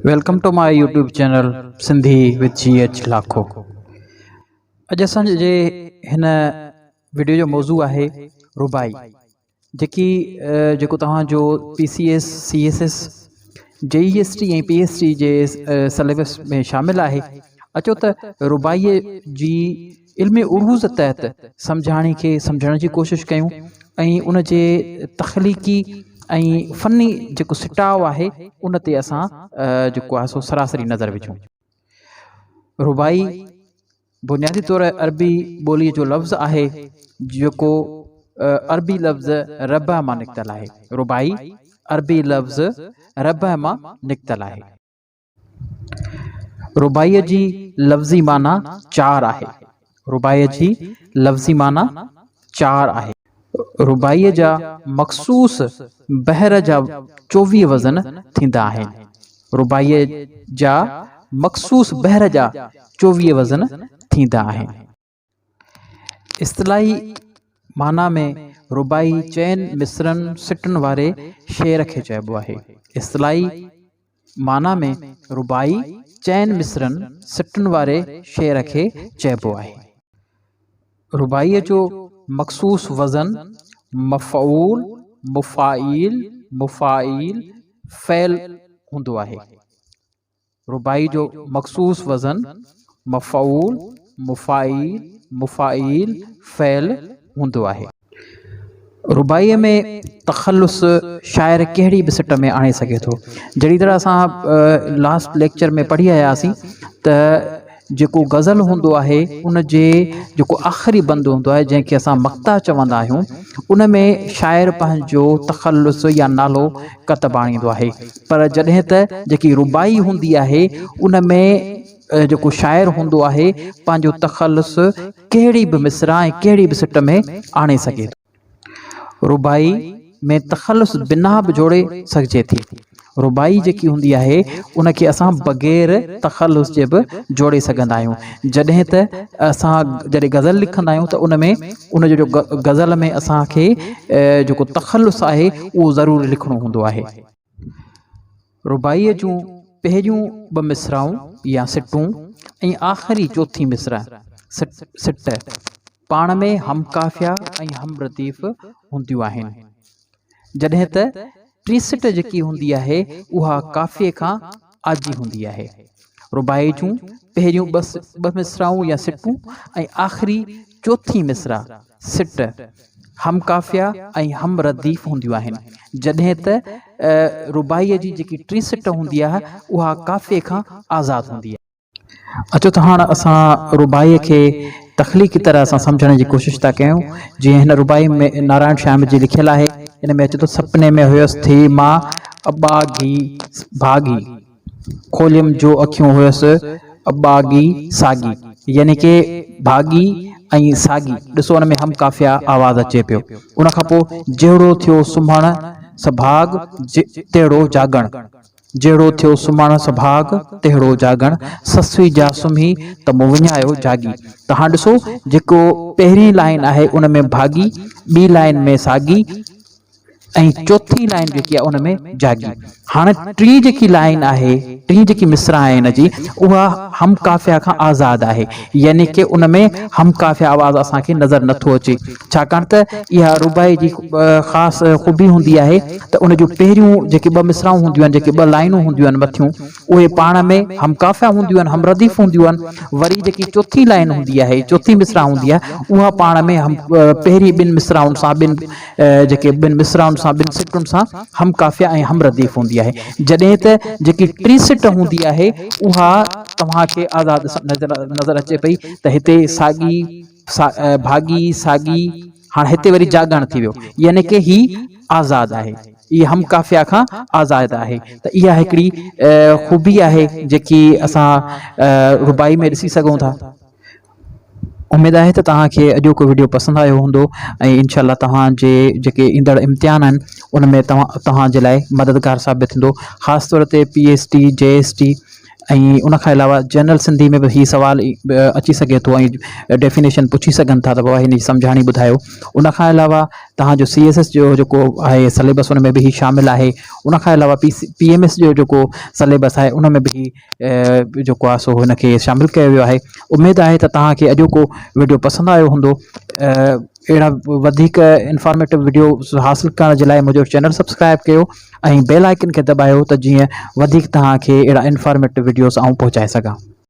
Welcome to my YouTube channel Sindhi with GH Lakho. अॼु असांजे हिन वीडियो जो मौज़ू आहे रुबाई, जेको तव्हांजो PCS CSS JEST ऐं PST जे सिलेबस में शामिल आहे। अचो त रुबाईअ जी इल्मी उरूज़ तहत सम्झण जी कोशिश कयूं ऐं उन जे तख़लीक़ी ऐं फ़नी जेको सिटाव आहे उन ते असां जेको आहे सो सरासरी नज़र विझूं। रुबाई बुनियादी तौर अरबी ॿोलीअ जो लफ़्ज़ आहे जेको अरबी लफ़्ज़ रबा मां निकितल आहे। रुबाई अरबी लफ़्ज़ रबा मां निकितल आहे। रुबाईअ जी लफ़्ज़ी माना 4 आहे। रुबाईअ जी लफ़्ज़ी माना 4 आहे। रुबाईअ जा मख़सूस बहर जा 24 वज़न थींदा आहिनि। रुबाईअ जा मख़सूस बहर जा 24 वज़न थींदा आहिनि। इस्तिलाही माना में रुबाई चइनि मिसरनि सिटनि वारे शेर खे चइबो आहे। इस्तिलाही माना में रुबाई चइनि मिसरनि सिटनि वारे शेर खे चइबो आहे। रुबाईअ जो मख़सूस वज़न मफ़ऊल, मुफ़ाइल, मुफ़ाइल, फ़ैल हूंदो आहे। रुबाई जो मख़सूस वज़न मफ़ऊल, मुफ़ाइल, मुफ़ाइल, फ़ैल हूंदो आहे। रुबाईअ में तख़ल्लुस शाइर कहिड़ी बि सिट में आणे सघे थो। जहिड़ी तरह असां लास्ट लेक्चर में पढ़ी आयासीं त जेको गज़ल हूंदो आहे उन जे जेको आख़िरी बंदु हूंदो आहे जंहिंखे असां मक़ता चवंदा आहियूं, उन में शाइर पंहिंजो तख़ल्लुस या नालो कतबु आणींदो आहे। पर जॾहिं त जेकी रुबाई हूंदी आहे उन में जेको शाइर हूंदो आहे पंहिंजो तख़ल्लुस कहिड़ी बि मिसरा ऐं कहिड़ी बि सिट में आणे सघे थो। रुबाई में तख़ल्लुस बिना बि जोड़े सघिजे थी। रुबाई जेकी हूंदी आहे उनखे असां बग़ैर तख़ल्लुस जे बि जोड़े सघंदा आहियूं। जॾहिं त जॾहिं गज़ल लिखंदा आहियूं त उन में उन जो गज़ल में असांखे जेको तख़ल्लुस आहे उहो ज़रूरु लिखणो हूंदो आहे। रुबाईअ जूं पहिरियूं 2 मिसराऊं या सिटूं ऐं आख़िरी चौथी मिसरा सिट पाण में हमकाफ़िया ऐं हमरदीफ़ हूंदियूं आहिनि। जॾहिं त टी सिट जेकी हूंदी आहे उहा काफ़िए खां आजी हूंदी आहे। रुबाई जूं पहिरियूं 2 मिसराऊं या सिटूं ऐं आख़िरी चौथी मिसरा सिट हमकाफ़िया ऐं हमरदीफ़ हूंदियूं आहिनि। जॾहिं त रुबाईअ जी जेकी टी सिट हूंदी आहे उहा काफ़िए खां आज़ादु हूंदी आहे। अचो त हाणे असां रुबाईअ खे तख़लीक़ी तरह सां सम्झण जी कोशिशि था कयूं। जीअं हिन रुबाई में नारायण श्याम जी लिखियलु आहे। इन में अचे थो सपने में हुयसि थी मां अबागी भागी, खोलियम जो अखियूं हुयसि अबागी सागी, यानी कि भागी ऐं सागी। ॾिसो हुन में हम काफ़िया आवाज़ अचे पियो। उन खां पोइ जहिड़ो थियो सुम्हण सभाग तहिड़ो जागण, जहिड़ो थियो सुम्हण सभाग तहिड़ो जागण, ससुई जा सुम्ही त मूं विञायो जागी। त हाणे ॾिसो जेको पहिरीं लाइन आहे उन में भागी, ॿी लाइन में सागी ऐं चौथी लाइन जेकी आहे उन में जागी। हाणे टी जेकी लाइन आहे, टी जेकी मिसरा आहे हिन जी, उहा हम काफ़िया खां आज़ादु आहे। यानी कि उन में हम काफ़िया आवाज़ असांखे नज़र नथो अचे, छाकाणि त इहा रुबाई जी ख़ासि ख़ूबी हूंदी आहे त उन जूं पहिरियूं जेके 2 मिसराऊं हूंदियूं आहिनि, जेके 2 लाइनूं हूंदियूं आहिनि मथियूं, उहे पाण में हम काफ़िया हूंदियूं आहिनि, हमरदीफ़ हूंदियूं आहिनि। वरी जेकी चौथी लाइन हूंदी आहे, चौथी मिसरा हूंदी आहे, उहा पाण में पहिरीं 2 मिसराउनि सां जेके 2 मिसराउनि सां 2 सिटुनि सां हम काफ़िया ऐं हमरदीफ़ हूंदी आहे। जॾहिं त जेकी टी सिट हूंदी आहे उहा तव्हांखे आज़ादु नज़र अचे पई त हिते सागी भागी सागी, हाणे हिते वरी जागण थी वियो, यानी कि ही आज़ादु आहे। इहा हम काफ़िया खां आज़ादु आहे। त इहा हिकिड़ी ख़ूबी आहे जेकी असां रुबाई में ॾिसी सघूं था। उमेद आहे त तव्हांखे अॼोको वीडियो पसंदि आयो हूंदो ऐं इनशाला तव्हांजे जेके ईंदड़ इम्तिहान आहिनि उन में तव्हांजे लाइ मददगार साबित थींदो। ख़ासि तौर ते PST JST ऐं उन खां अलावा जनरल सिंधी में बि हीउ सुवाल अची सघे थो ऐं डेफिनेशन पुछी सघनि था त बाबा हिन जी सम्झाणी ॿुधायो। उन खां अलावा तव्हांजो CSS जो जेको आहे सिलेबस उन में बि हीउ शामिलु आहे। उन खां अलावा PMS जो जेको सिलेबस आहे उन में बि जेको आहे सो हिनखे शामिलु कयो वियो आहे। उमेदु आहे त तव्हांखे अॼोको वीडियो पसंदि आयो हूंदो। अहिड़ा वधीक इंफॉर्मेटिव वीडियो हासिलु करण जे लाइ मुंहिंजो चैनल सब्सक्राइब कयो ऐं बेल आइकन खे दॿायो त जीअं वधीक तव्हांखे अहिड़ा इंफॉर्मेटिव वीडियोस आऊं पहुचाए सघां।